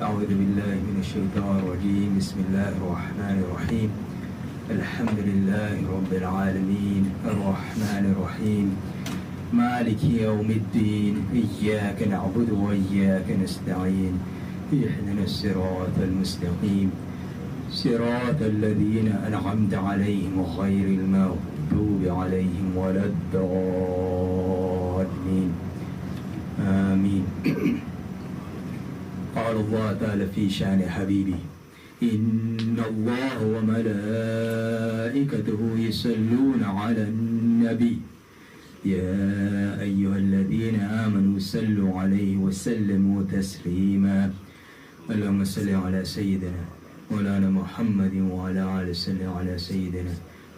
أعوذ بالله من الشيطان الرجيم. بسم الله الرحمن الرحيم. الحمد لله رب العالمين الرحمن الرحيم مالك يوم الدين إياك نعبد وإياك نستعين اهدنا الصراط المستقيم صراط الذين أنعمت عليهم غير المغضوب عليهم ولا الضالين آمين. قال الله تعالى في شأن حبيبه إن الله وملائكته يصلون على النبي يا أيها الذين آمنوا صلوا عليه وسلموا تسليما. اللهم صل على سيدنا مولانا محمد وعلى آله وسلم على سيدنا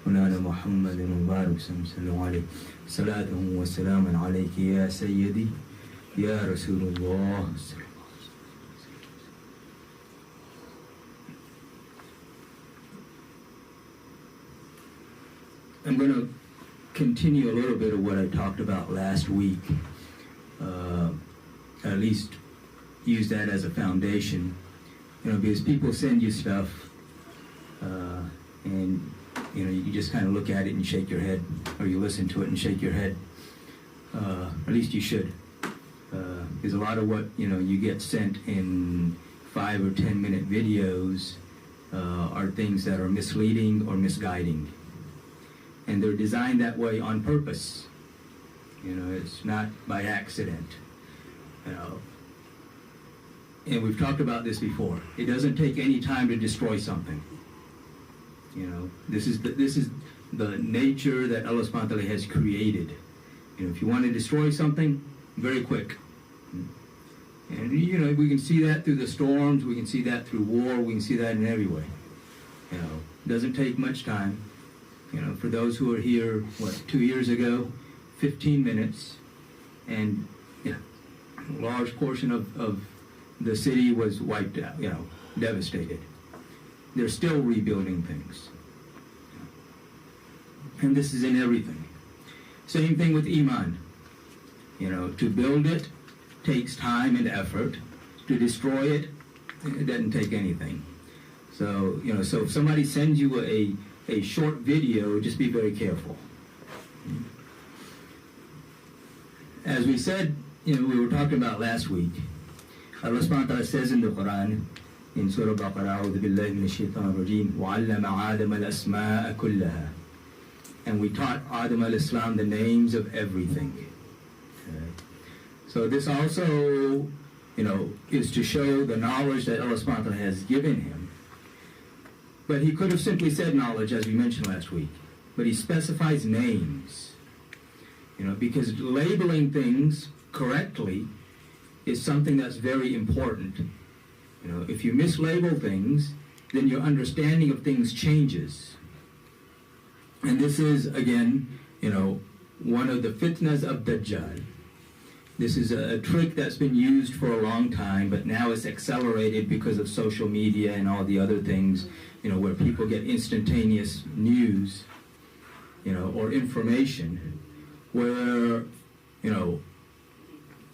مولانا محمد وبارك وسلم عليه صلاة وسلاما عليك يا سيدي يا رسول الله. I'm going to continue a little bit of what I talked about last week. At least use that as a foundation, because people send you stuff, and you just kind of look at it and shake your head, or you listen to it and shake your head. At least you should, because a lot of what you get sent in 5 or 10 minute videos are things that are misleading or misguiding. And they're designed that way on purpose. It's not by accident. And we've talked about this before. It doesn't take any time to destroy something. This is the nature that Allah subhanahu wa ta'ala has created. If you want to destroy something, very quick. And we can see that through the storms, we can see that through war, we can see that in every way. It doesn't take much time. For those who were here, 2 years ago, 15 minutes, and a large portion of the city was wiped out, devastated. They're still rebuilding things. And this is in everything. Same thing with Iman. To build it takes time and effort. To destroy it, it doesn't take anything. So, so if somebody sends you a short video, just be very careful. As we said, we were talking about last week, Allah subhanahu wa ta'ala says in the Quran, in Surah Baqarah, أعوذ بالله من الشيطان الرجيم وعلم آدم الأسماء كلها. And we taught Adam al-Islam the names of everything. Okay. So this also, is to show the knowledge that Allah subhanahu wa ta'ala has given him. But he could have simply said knowledge, as we mentioned last week. But he specifies names. Because labeling things correctly is something that's very important. If you mislabel things, then your understanding of things changes. And this is, again, one of the fitnas of Dajjal. This is a trick that's been used for a long time, but now it's accelerated because of social media and all the other things, where people get instantaneous news, or information, where,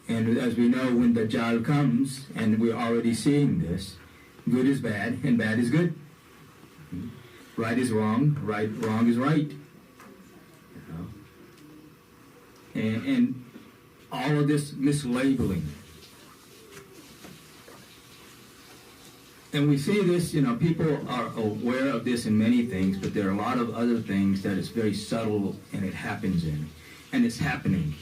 and as we know, when Dajjal comes, and we're already seeing this, good is bad and bad is good. Right is wrong, wrong is right. And all of this mislabeling. And we see this, people are aware of this in many things, but there are a lot of other things that it's very subtle and it happens in. And it's happening.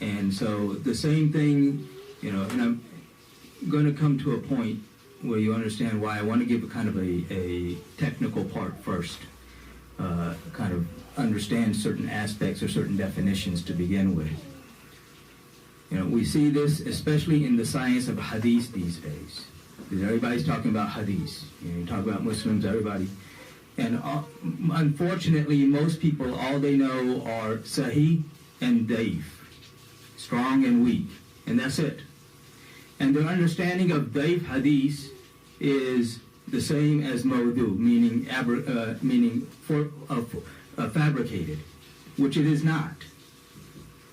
And so the same thing, and I'm going to come to a point where you understand why I want to give a kind of a technical part first. Kind of understand certain aspects or certain definitions to begin with. We see this especially in the science of Hadith these days. Because everybody's talking about Hadith. You talk about Muslims, everybody. And unfortunately, most people, all they know are Sahih and Daif. Strong and weak. And that's it. And their understanding of Daif Hadith is the same as Mawdu, meaning fabricated, which it is not.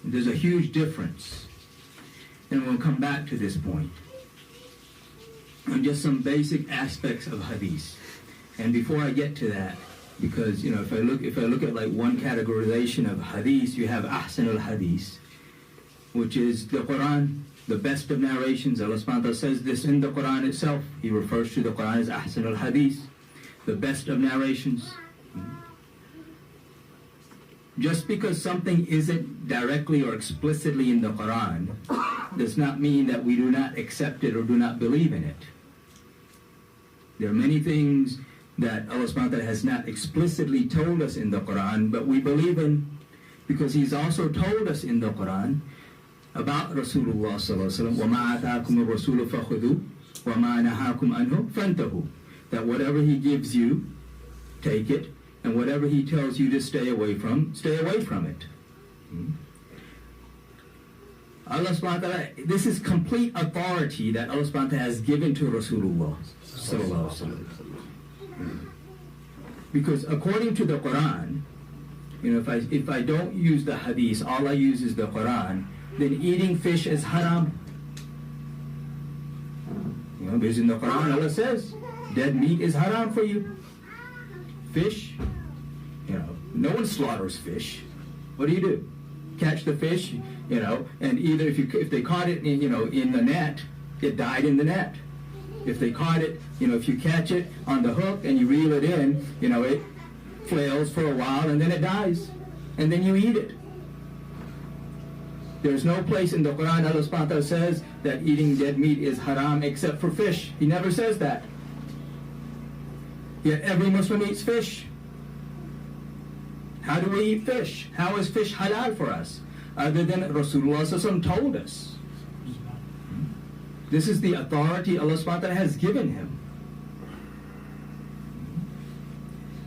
There's a huge difference. And we'll come back to this point. on just some basic aspects of hadith. And before I get to that, because if I look at like one categorization of hadith, you have ahsan al-hadith, which is the Quran, the best of narrations. Allah subhanahu wa ta'ala says this in the Quran itself. He refers to the Quran as ahsan al-hadith, the best of narrations. Just because something isn't directly or explicitly in the Quran does not mean that we do not accept it or do not believe in it. There are many things that Allah subhanahu wa ta'ala has not explicitly told us in the Quran, but we believe in, because He's also told us in the Quran about Rasulullah sallallahu alaihi wasallam, وَمَا آتَاكُمُ الرَّسُولُ فَخُذُوا وَمَا نَهَاكُمْ عَنْهُ فَانْتَهُوا. That whatever He gives you, take it, and whatever He tells you to stay away from it. Allah subhanahu wa ta'ala, this is complete authority that Allah subhanahu wa ta'ala has given to Rasulullah sallallahu alaihi wasallam. Because according to the Quran, if I don't use the hadith, all I use is the Quran, then eating fish is haram. Because in the Quran Allah says, dead meat is haram for you. Fish, no one slaughters fish. What do? Catch the fish, and either if they caught it in the net, it died in the net. If they caught it, if you catch it on the hook and you reel it in, it flails for a while and then it dies. And then you eat it. There's no place in the Quran Allah subhanahu wa ta'ala says that eating dead meat is haram except for fish. He never says that. Yet every Muslim eats fish. How do we eat fish? How is fish halal for us? Other than Rasulullah sallallahu alaihi wasallam told us. This is the authority Allah subhanahu wa ta'ala has given him.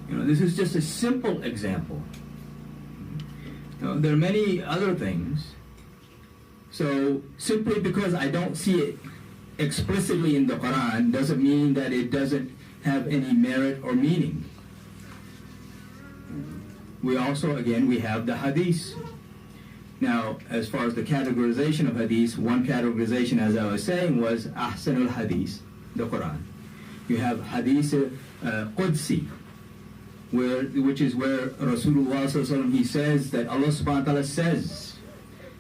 This is just a simple example. There are many other things. So simply because I don't see it explicitly in the Quran doesn't mean that it doesn't have any merit or meaning. We also, again, we have the hadith. Now, as far as the categorization of hadith, one categorization, as I was saying, was ahsan al-hadith, the Quran. You have hadith Qudsi, which is where Rasulullah sallallahu alaihi wasallam, he says that Allah subhanahu wa ta'ala says.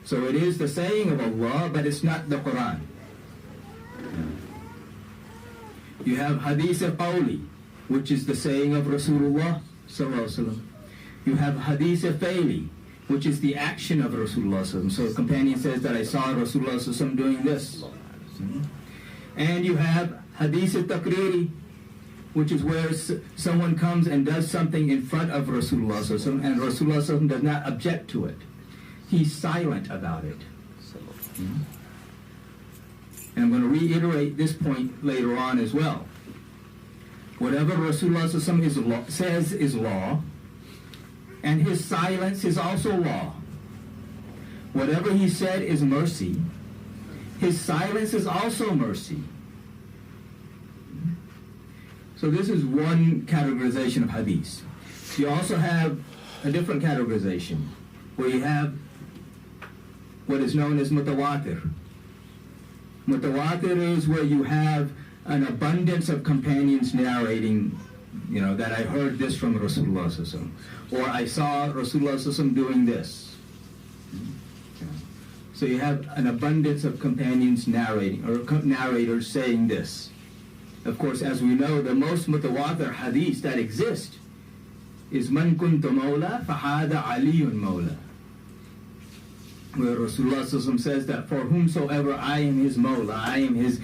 So it is the saying of Allah, but it's not the Quran. You have hadith Qawli, which is the saying of Rasulullah sallallahu alaihi wasallam. You have hadith Faili, which is the action of Rasulullah sallallahu alaihi wasallam. So the companion says that I saw Rasulullah sallallahu alaihi wasallam doing this. And you have hadith Taqriri, which is where someone comes and does something in front of Rasulullah sallallahu alaihi wasallam, and Rasulullah sallallahu alaihi wasallam does not object to it. He's silent about it. And I'm going to reiterate this point later on as well. Whatever Rasulullah sallallahu alaihi wasallam says is law, and his silence is also law. Whatever he said is mercy, his silence is also mercy. So this is one categorization of hadith. You also have a different categorization, where you have what is known as mutawatir. Mutawatir is where you have an abundance of companions narrating, that I heard this from Rasulullah sallallahu alaihi wasallam, or I saw Rasulullah sallallahu alaihi wasallam doing this. So you have an abundance of companions narrating, or narrators saying this. Of course, as we know, the most mutawatir hadith that exist is Man kuntu mawla fahada aliyun mawla, where Rasulullah sallallahu alaihi wasallam says that for whomsoever I am his mawla, I am his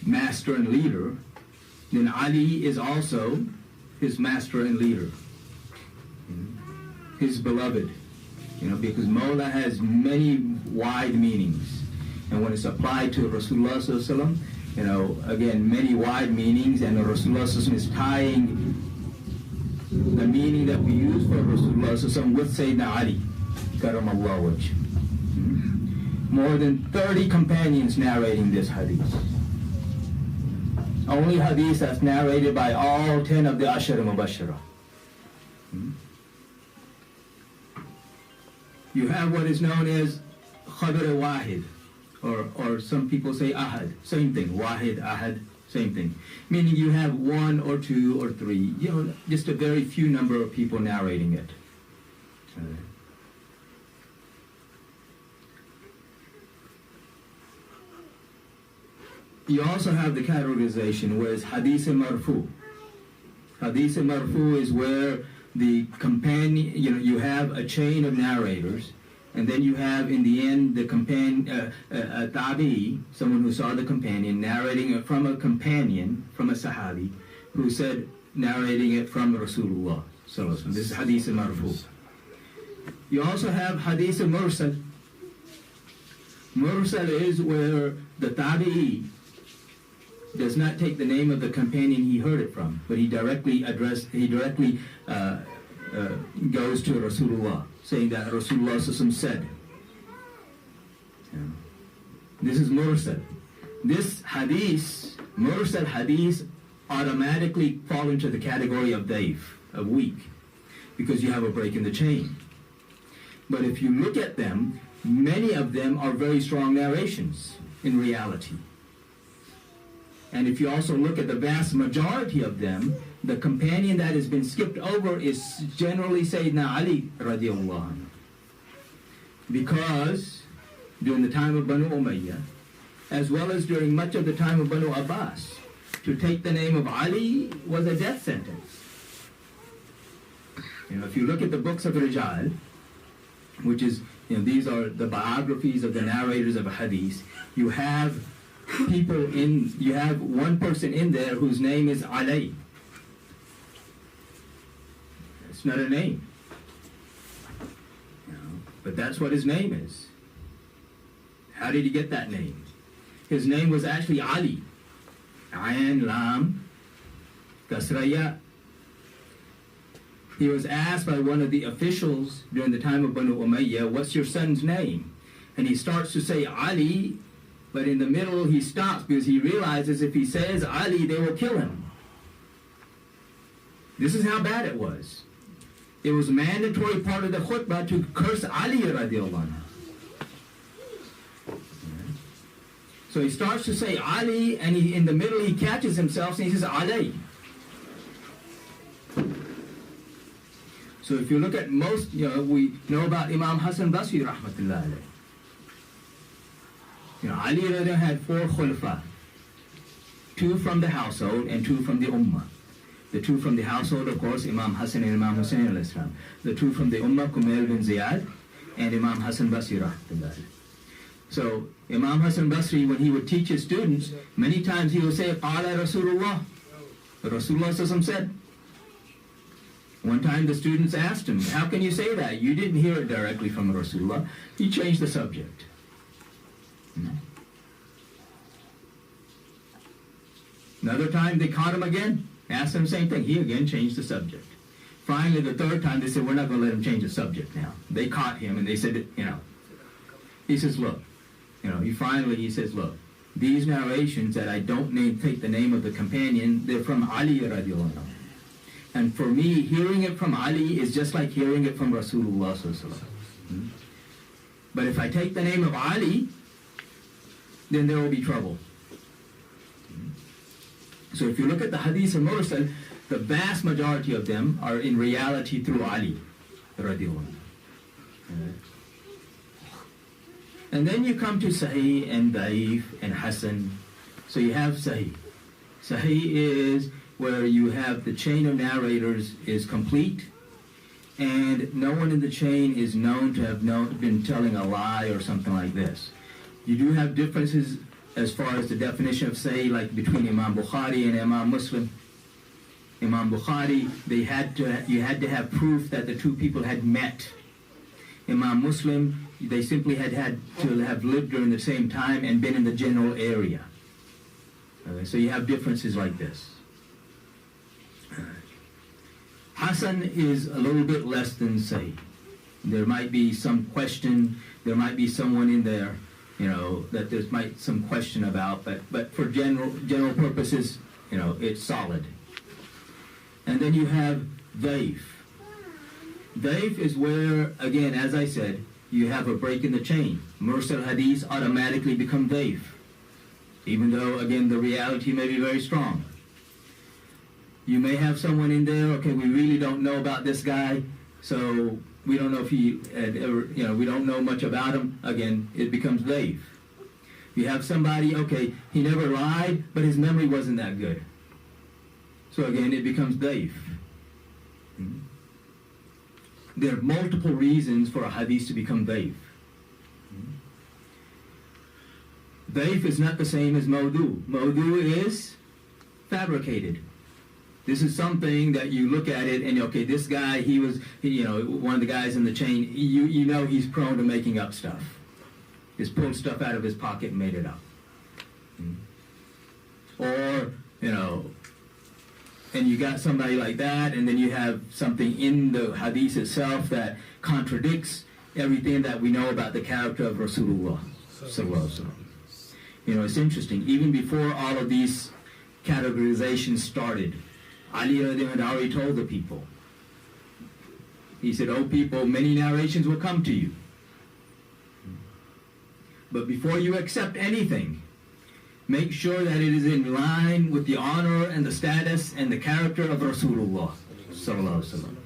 master and leader, then Ali is also his master and leader, his beloved. Because mawla has many wide meanings, and when it's applied to Rasulullah sallallahu alaihi wasallam, again, many wide meanings, and Rasulullah sallallahu alaihi wasallam is tying the meaning that we use for Rasulullah sallallahu alaihi wasallam with Sayyidina Ali, karamallahu wajh. More than 30 companions narrating this hadith. Only hadith that's narrated by all 10 of the Ashara Mubashara. You have what is known as Khabar Wahid, or some people say ahad, same thing, wahid, ahad, same thing. Meaning you have one or two or three, just a very few number of people narrating it. You also have the categorization where it's hadith marfu. Hadith marfu is where the companion, you have a chain of narrators, and then you have in the end the companion, tabi, someone who saw the companion, narrating it from a companion, from a sahabi, who said, narrating it from Rasulullah. This is hadith marfu. You also have hadith mursal. Mursal is where the tabi'i does not take the name of the companion he heard it from, but he directly goes to Rasulullah, saying that Rasulullah said. This is mursal. This hadith, mursal hadith, automatically fall into the category of daif, of weak, because you have a break in the chain. But if you look at them, many of them are very strong narrations in reality. And if you also look at the vast majority of them, the companion that has been skipped over is generally Sayyidina Ali radiallahu anhu. Because during the time of Banu Umayyah, as well as during much of the time of Banu Abbas, to take the name of Ali was a death sentence. If you look at the books of Rijal, which is, these are the biographies of the narrators of a hadith, you have one person in there whose name is Ali. It's not a name. But that's what his name is. How did he get that name? His name was actually Ali. Ayn, Lam, Kasraya. He was asked by one of the officials during the time of Banu Umayyah, what's your son's name? And he starts to say Ali, but in the middle he stops because he realizes if he says Ali, they will kill him. This is how bad it was. It was a mandatory part of the khutbah to curse Ali radiallahu anhu. So he starts to say Ali, and in the middle he catches himself and he says Ali. So if you look at most, we know about Imam Hassan Basri rahmatullah alayh. Ali had 4 khulafa, 2 from the household and 2 from the ummah. The 2 from the household, of course, Imam Hassan and Imam Hussein alayhi salam. The 2 from the ummah, Kumail bin Ziyad and Imam Hassan Basri rahmatullah alayh. So Imam Hassan Basri, when he would teach his students, many times he would say, Qala Rasulullah. Rasulullah said. One time the students asked him, how can you say that? You didn't hear it directly from Rasulullah. He changed the subject. Another time they caught him again, asked him the same thing. He again changed the subject. Finally, the third time they said, we're not going to let him change the subject now. They caught him and they said, he says, look, he says, look, these narrations that I don't take the name of the companion, they're from Ali radiallahu anhu. And for me, hearing it from Ali is just like hearing it from Rasulullah sallallahu alaihi wasallam. But if I take the name of Ali, then there will be trouble. So if you look at the hadith of Mursal, the vast majority of them are in reality through Ali radiallahu anhu. And then you come to Sahih and Da'if and Hasan. So you have Sahih. Sahih is where you have the chain of narrators is complete, and no one in the chain is known to have been telling a lie or something like this. You do have differences as far as the definition of Sahih, like between Imam Bukhari and Imam Muslim. Imam Bukhari, you had to have proof that the 2 people had met. Imam Muslim, they simply had to have lived during the same time and been in the general area. Okay, so you have differences like this. Hasan is a little bit less than Sahih. There might be some question, there might be someone in there, that there's some question about, but for general purposes, it's solid. And then you have Daif. Daif is where, again, as I said, you have a break in the chain. Mursal hadith automatically become daif, even though, again, the reality may be very strong. You may have someone in there, okay, we really don't know about this guy, so we don't know if he had ever, we don't know much about him. Again, it becomes daif. You have somebody, okay, he never lied, but his memory wasn't that good. So again, it becomes daif. There are multiple reasons for a hadith to become daif. Daif is not the same as mawdu. Mawdu is fabricated. This is something that you look at it and, okay, this guy, he was, one of the guys in the chain, you know he's prone to making up stuff. Just pulled stuff out of his pocket and made it up. Or, and you got somebody like that, and then you have something in the hadith itself that contradicts everything that we know about the character of Rasulullah. It's interesting. Even before all of these categorizations started, Ali already told the people. He said, "O people, many narrations will come to you. But before you accept anything, make sure that it is in line with the honor and the status and the character of Rasulullah sallallahu alaihi wasallam.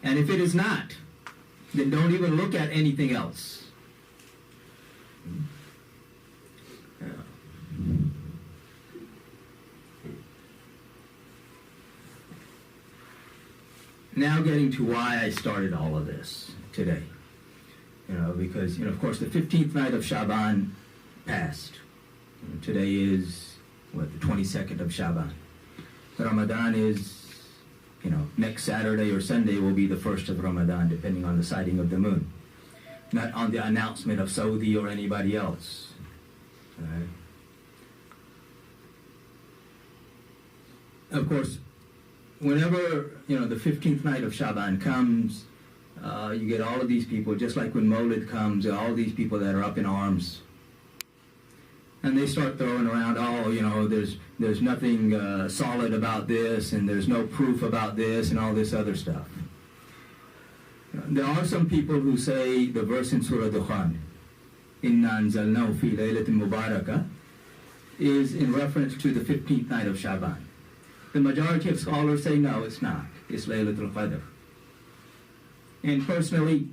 And if it is not, then don't even look at anything else." Now getting to why I started all of this today. Because, of course, the 15th night of Shaban passed. Today is, the 22nd of Shaban. Ramadan is, next Saturday or Sunday will be the first of Ramadan, depending on the sighting of the moon. Not on the announcement of Saudi or anybody else. Right? Of course, whenever, the 15th night of Shaban comes, you get all of these people, just like when Mawlid comes, all these people that are up in arms. And they start throwing around, there's nothing solid about this, and there's no proof about this, and all this other stuff. There are some people who say the verse in Surah Dukhan, Inna anzalnahu fi laylatin mubarakah, is in reference to the 15th night of Shaban. The majority of scholars say no, it's not. It's Laylatul Qadr. And personally,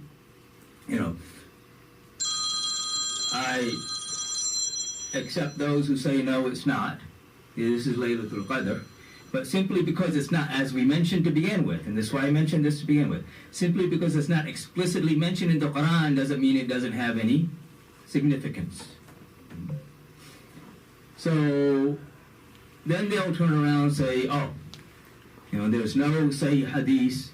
I accept those who say no, it's not. This is Laylatul Qadr. But simply because it's not, as we mentioned to begin with, and this is why I mentioned this to begin with, simply because it's not explicitly mentioned in the Quran doesn't mean it doesn't have any significance. So then they'll turn around and say, there's no Sahih Hadith,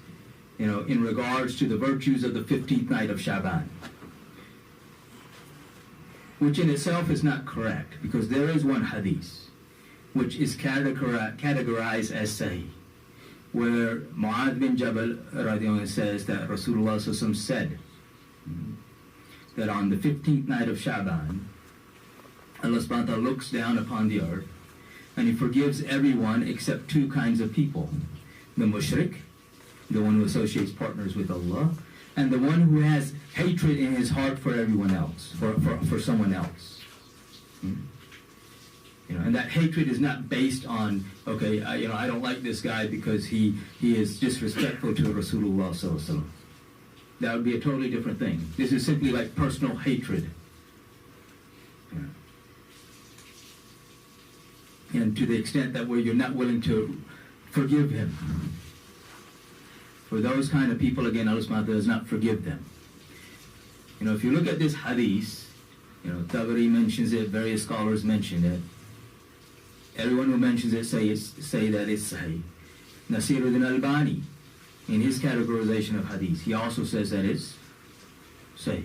in regards to the virtues of the 15th night of Shaban. Which in itself is not correct, because there is one Hadith which is categorized as Sahih, where Mu'adh bin Jabal radiallahu says that Rasulullah said that on the 15th night of Shaban, Allah subhanahu wa ta'ala looks down upon the earth and He forgives everyone except two kinds of people. The mushrik, the one who associates partners with Allah, and the one who has hatred in his heart for everyone else, for someone else. And that hatred is not based on, I don't like this guy because he is disrespectful to Rasulullah sallallahu alaihi wasallam. That would be a totally different thing. This is simply like personal hatred. And to the extent that where you're not willing to forgive him. For those kind of people, again, Allah subhanahu wa ta'ala does not forgive them. If you look at this hadith, Tabari mentions it, various scholars mention it. Everyone who mentions it say that it's Sahih. Nasiruddin Albani, in his categorization of hadith, he also says that it's Sahih.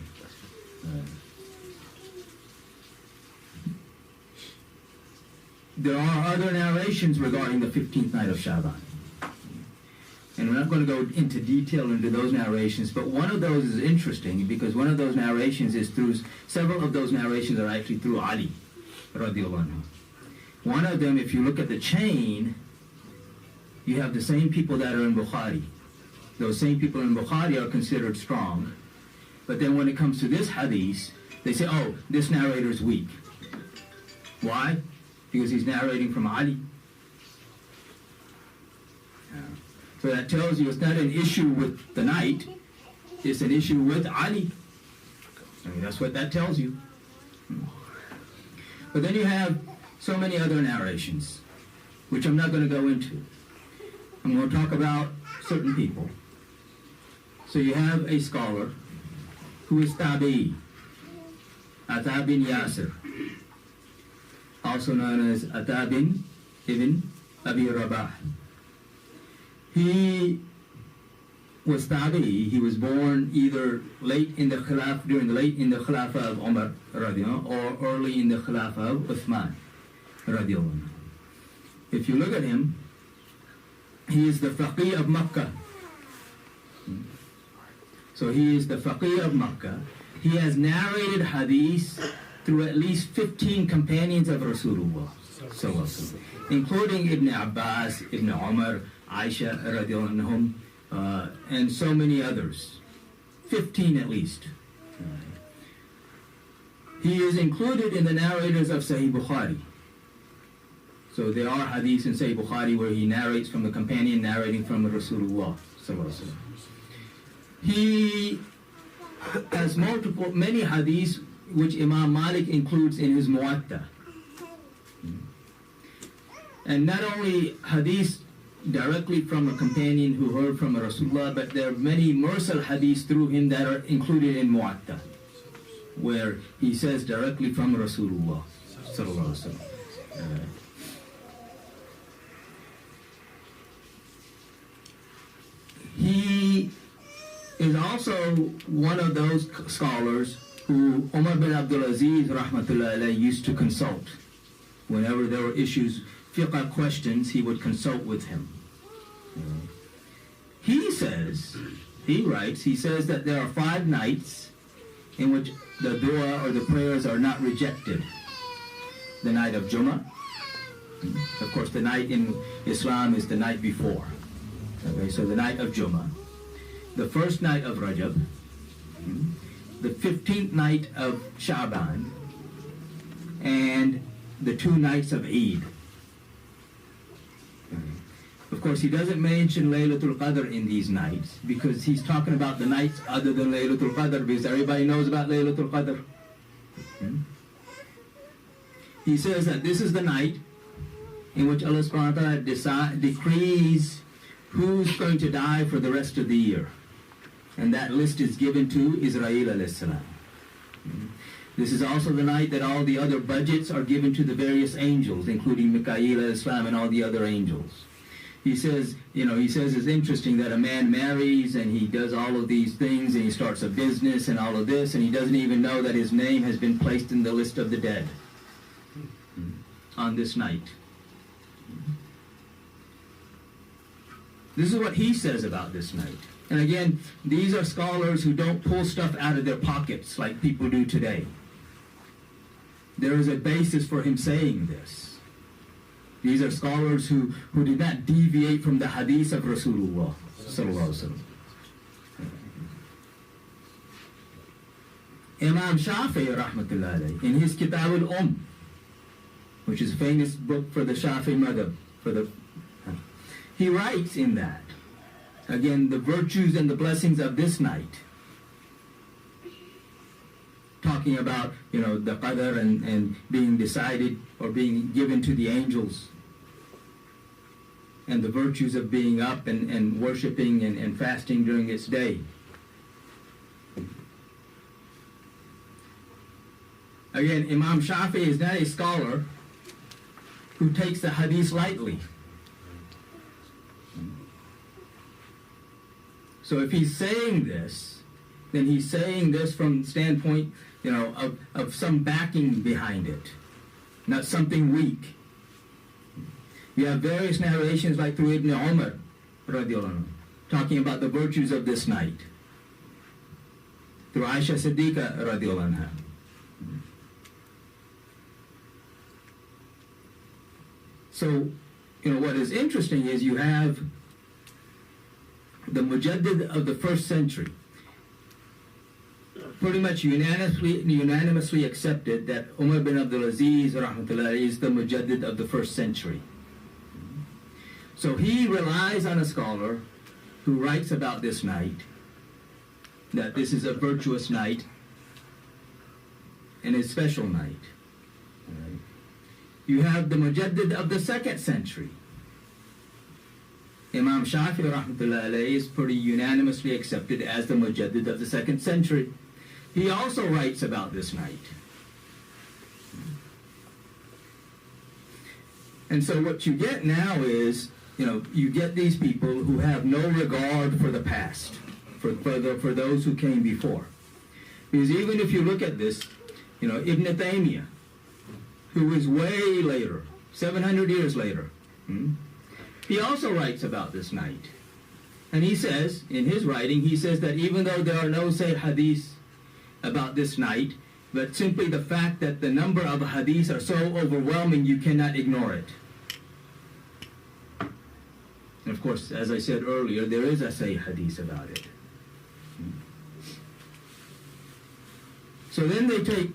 There are other narrations regarding the 15th night of Shaban. And we're not going to go into detail into those narrations, but one of those is interesting because one of those narrations is through, several of those narrations are actually through Ali, radiallahu anhu. One of them, if you look at the chain, you have the same people that are in Bukhari. Those same people in Bukhari are considered strong. But then when it comes to this hadith, they say, oh, this narrator is weak. Why? Because he's narrating from Ali. So that tells you it's not an issue with the night, it's an issue with Ali. I mean, that's what that tells you. But then you have so many other narrations, which I'm not going to go into. I'm going to talk about certain people. So you have a scholar who is Tabi'i, Ata bin Yasir, also known as Ata bin Ibn Abi Rabah. He was Tabi'i. He was born either late in the Khilafah of Umar radiallahu anhu, or early in the Khilafah of Uthman radiallahu anhu. If you look at him, he is the Faqih of Makkah. So he is the Faqih of Makkah. He has narrated hadith through at least 15 companions of Rasulullah, including Ibn Abbas, Ibn Umar, Aisha radiallahu anhum, and so many others. 15 at least. He is included in the narrators of Sahih Bukhari. So there are hadiths in Sahih Bukhari where he narrates from the companion narrating from the Rasulullah. He has many hadiths which Imam Malik includes in his Muwatta. And not only hadiths directly from a companion who heard from a Rasulullah, but there are many mursal hadiths through him that are included in Muwatta, where he says directly from Rasulullah sallallahu alaihi wasallam. He is also one of those scholars who Umar bin Abdul Aziz rahmatullahi alayhi used to consult. Whenever there were issues, fiqh questions, he would consult with him. He says that there are 5 nights in which the dua or the prayers are not rejected. The night of Jummah. Of course, the night in Islam is the night before. Okay, so the night of Jummah. The first night of Rajab. The 15th night of Shaban. And the 2 nights of Eid. Of course, he doesn't mention Laylatul Qadr in these nights because he's talking about the nights other than Laylatul Qadr, because everybody knows about Laylatul Qadr. He says that this is the night in which Allah subhanahu wa ta'ala decrees who's going to die for the rest of the year. And that list is given to Israel alayhi salam. This is also the night that all the other budgets are given to the various angels, including Mikael alayhi salam and all the other angels. He says it's interesting that a man marries and he does all of these things and he starts a business and all of this, and he doesn't even know that his name has been placed in the list of the dead on this night. This is what he says about this night. And again, these are scholars who don't pull stuff out of their pockets like people do today. There is a basis for him saying this. These are scholars who did not deviate from the hadith of Rasulullah sallallahu alaihi wasallam. Imam Shafi'i rahmatullahi alayhi, in his Kitab al-Umm, which is a famous book for the Shafi'i madhab, he writes in that, again, the virtues and the blessings of this night, talking about, the qadr and being decided or being given to the angels, and the virtues of being up and worshiping and fasting during its day. Again, Imam Shafi'i is not a scholar who takes the hadith lightly. So if he's saying this, then he's saying this from the standpoint, of some backing behind it, not something weak. You have various narrations like through Ibn Umar, radiallahu anhu, talking about the virtues of this night. Through Aisha Siddiqa, radiallahu anha. So, what is interesting is you have the Mujaddid of the 1st century, pretty much unanimously accepted that Umar bin Abdul Aziz rahmatullah is the mujaddid of the first century. So he relies on a scholar who writes about this night, that this is a virtuous night and a special night. Right? You have the mujaddid of the second century. Imam Shafi rahmatullah alayhi is pretty unanimously accepted as the mujaddid of the second century. He also writes about this night. And so what you get now is, you get these people who have no regard for the past, for those who came before. Because even if you look at this, Ibn Taymiyyah, who is way later, 700 years later, he also writes about this night. And he says, in his writing, he says that even though there are no, say, hadiths about this night, but simply the fact that the number of hadiths are so overwhelming, you cannot ignore it. And of course, as I said earlier, there is a say hadith about it. So then they take,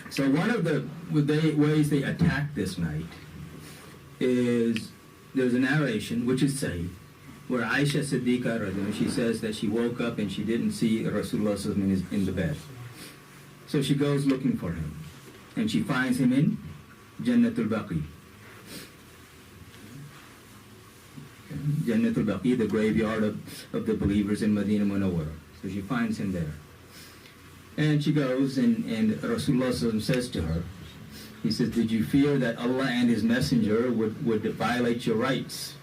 so one of the ways they attack this night is, there's a narration, which is Sahih, where Aisha Siddiqa, she says that she woke up and she didn't see Rasulullah in the bed. So she goes looking for him. And she finds him in Jannatul Baqi. Jannatul Baqi, the graveyard of the believers in Medina Munawwara. So she finds him there. And she goes and Rasulullah says to her, he says, did you fear that Allah and His Messenger would violate your rights?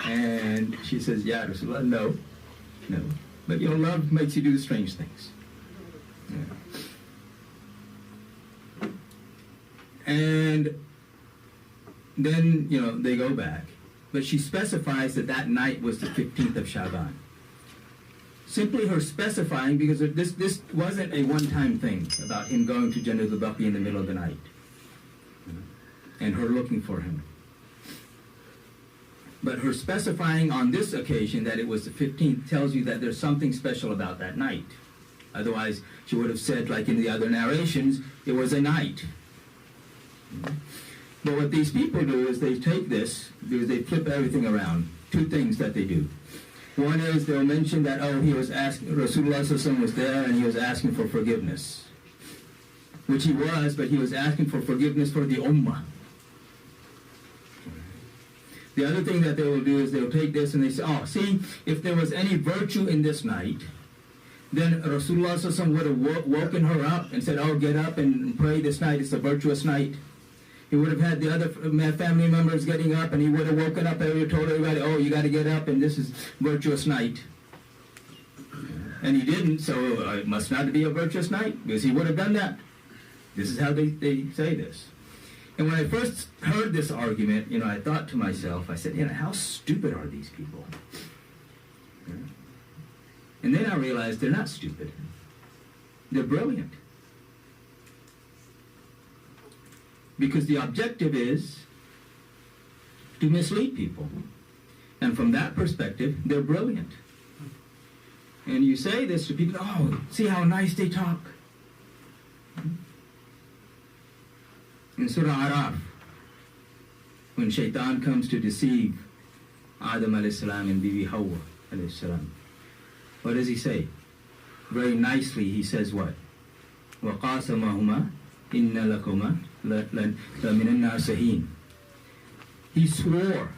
And she says, yeah, Rasulullah, no. But love makes you do strange things. Yeah. And then, they go back. But she specifies that night was the 15th of Shaban. Simply her specifying, because this wasn't a one-time thing about him going to Jannatul Baqi in the middle of the night. And her looking for him. But her specifying on this occasion that it was the 15th tells you that there's something special about that night. Otherwise, she would have said, like in the other narrations, it was a night. But what these people do is they take this, because they flip everything around. Two things that they do. One is they'll mention that, he was asking, Rasulullah was there and he was asking for forgiveness. Which he was, but he was asking for forgiveness for the ummah. The other thing that they will do is they'll take this and they say, see, if there was any virtue in this night, then Rasulullah would have woken her up and said, get up and pray this night, it's a virtuous night. He would have had the other family members getting up and he would have woken up and told everybody, you got to get up and this is virtuous night. And he didn't, so it must not be a virtuous night, because he would have done that. This is how they say this. And when I first heard this argument, I thought to myself, I said, how stupid are these people? And then I realized they're not stupid. They're brilliant. Because the objective is to mislead people. And from that perspective, they're brilliant. And you say this to people, see how nice they talk. In Surah Araf, when Shaitan comes to deceive Adam a.s. and Bibi Hawa a.s., what does he say? Very nicely he says what? وَقَاسَمَهُمَا إِنَّ لَكُمَا لَمِنَ النَّاسِحِينَ. He swore.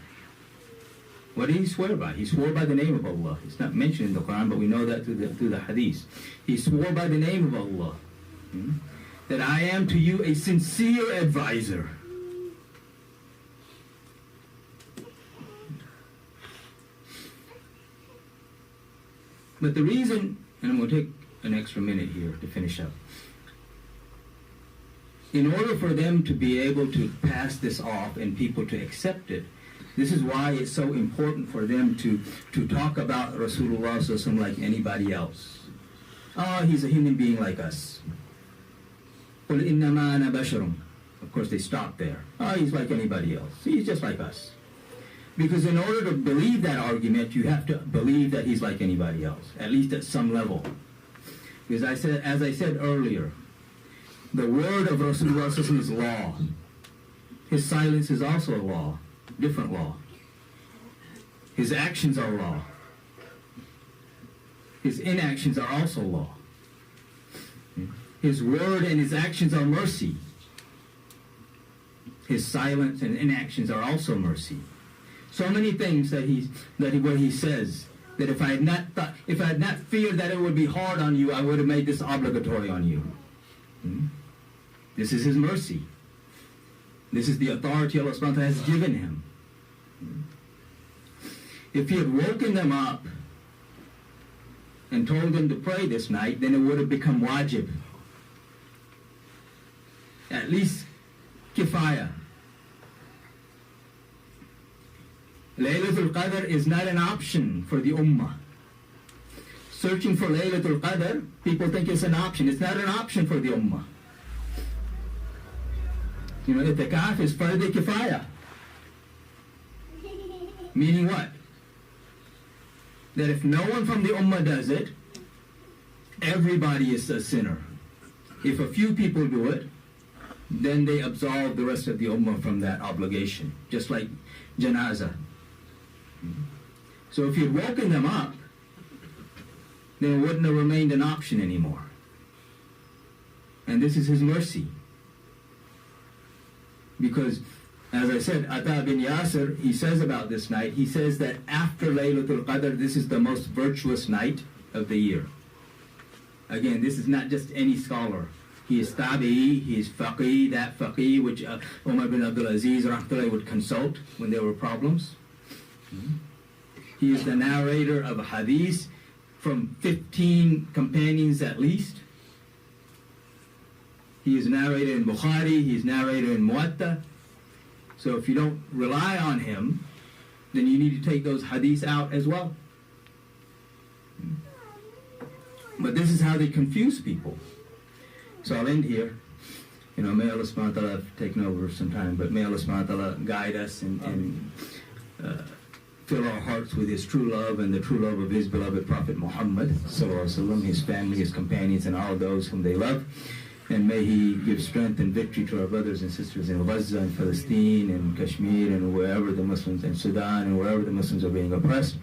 What did he swear by? He swore by the name of Allah. It's not mentioned in the Quran, but we know that through the Hadith. He swore by the name of Allah. That I am to you a sincere advisor. But the reason, and I'm going to take an extra minute here to finish up. In order for them to be able to pass this off and people to accept it, this is why it's so important for them to talk about Rasulullah like anybody else. He's a human being like us. قُلْ إِنَّمَا أَنَا بَشَرٌ. Of course they stop there. He's like anybody else. He's just like us. Because in order to believe that argument, you have to believe that he's like anybody else, at least at some level. Because as I said earlier, the word of Rasulullah is law. His silence is also a law, different law. His actions are law. His inactions are also law. His word and his actions are mercy. His silence and inactions are also mercy. So many things that where he says that if I had not feared that it would be hard on you, I would have made this obligatory on you. This is his mercy. This is the authority Allah subhanahu wa ta'ala has given him. If he had woken them up and told them to pray this night, then it would have become wajib. At least kifaya. Laylatul Qadr is not an option for the ummah. Searching for Laylatul Qadr, people think it's an option. It's not an option for the ummah. You know, itikaf is fard kifaya. Meaning what? That if no one from the ummah does it, everybody is a sinner. If a few people do it, then they absolve the rest of the ummah from that obligation, just like janazah. So if you'd woken them up, then it wouldn't have remained an option anymore. And this is his mercy. Because, as I said, Ata bin Yasir, he says about this night, he says that after Laylatul Qadr, this is the most virtuous night of the year. Again, this is not just any scholar. He is tabi'i, he is faqih, that faqih which Umar bin Abdul Aziz would consult when there were problems. He is the narrator of a hadith from 15 companions at least. He is narrated in Bukhari, he is narrated in Muwatta. So if you don't rely on him, then you need to take those hadiths out as well. But this is how they confuse people. So I'll end here. You know, may Allah subhanahu wa ta'ala have taken over sometime, but may Allah subhanahu wa ta'ala guide us and fill our hearts with his true love and the true love of his beloved Prophet Muhammad sallallahu alaihi wasallam, his family, his companions, and all those whom they love. And may he give strength and victory to our brothers and sisters in Gaza and Palestine and Kashmir and wherever the Muslims, and Sudan and wherever the Muslims are being oppressed,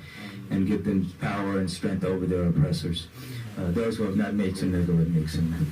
and give them power and strength over their oppressors. Those who have not made sunnah, go and make sunnah.